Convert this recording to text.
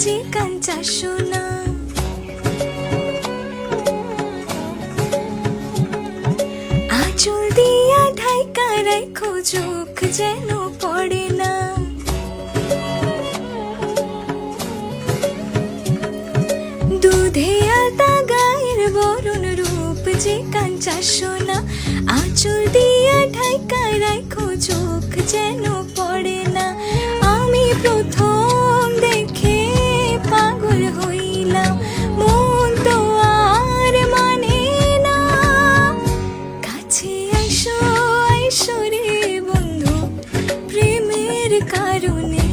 যে কাঞ্চা সোনা। আঁচল দিয়া ঢাইকা রাখো চোখ যেন পড়ে না। দুধে আলতা গায়ের বরণ রূপ যে কাঞ্চা সোনা। আঁচল দিয়া ঢাইকা রাখো চোখ যেন পড়ে না। আমি প্রথম দেখে পাগল হইলাম, মন তো আর মানে না। কাছে আইসো আইসো রে বন্ধু, প্রেমের কারণে।